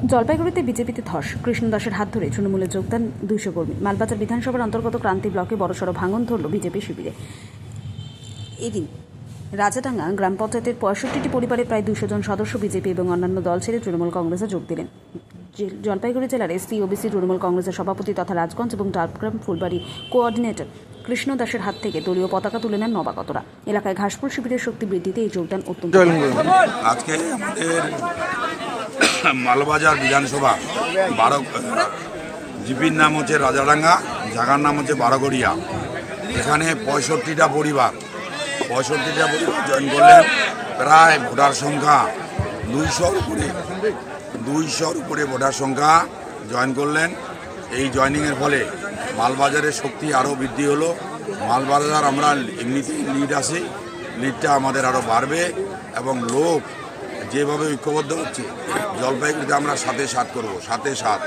জলপাইগুড়িতে বিজেপিতে ধস, কৃষ্ণ দাসের হাত ধরে তৃণমূলে যোগদান 200 কর্মী। মালবাজার বিধানসভার অন্তর্গত ক্রান্তি ব্লকে বড়সড় ভাঙন ধরল বিজেপি শিবিরে। এদিন রাজাডাঙ্গা গ্রাম পঞ্চায়েতের 65টি পরিবারের প্রায় 200 জন সদস্য বিজেপি এবং অন্যান্য দল ছেড়ে তৃণমূল কংগ্রেসে যোগ দিলেন। জলপাইগুড়ি জেলার এসসি ওবিসি তৃণমূল কংগ্রেসের সভাপতি তথা রাজগঞ্জ এবং ডাবগ্রাম ফুলবাড়ি কোঅর্ডিনেটর কৃষ্ণ দাসের হাত থেকে দলীয় পতাকা তুলে নেন নবাগতরা। এলাকায় ঘাসফুল শিবিরের শক্তি বৃদ্ধিতে এই যোগদান অত্যন্ত। আজকে আমাদের মালবাজার বিধানসভা জিপির নাম হচ্ছে রাজাডাঙ্গা, জায়গার নাম হচ্ছে বারোগড়িয়া। এখানে 65টা পরিবার জয়েন করলেন। প্রায় ভোটার সংখ্যা 200-র উপরে ভোটার সংখ্যা জয়েন করলেন। এই জয়েনিংয়ের ফলে মালবাজারের শক্তি আরও বৃদ্ধি হলো। মালবাজার আমরা এমনিতেই লিড আছে, লিডটা আমাদের আরও বাড়বে এবং লোক যেভাবে ঐক্যবদ্ধ হচ্ছে জলপাইগুড়িতে আমরা 7-এ 7 করবো, 7-এ 7।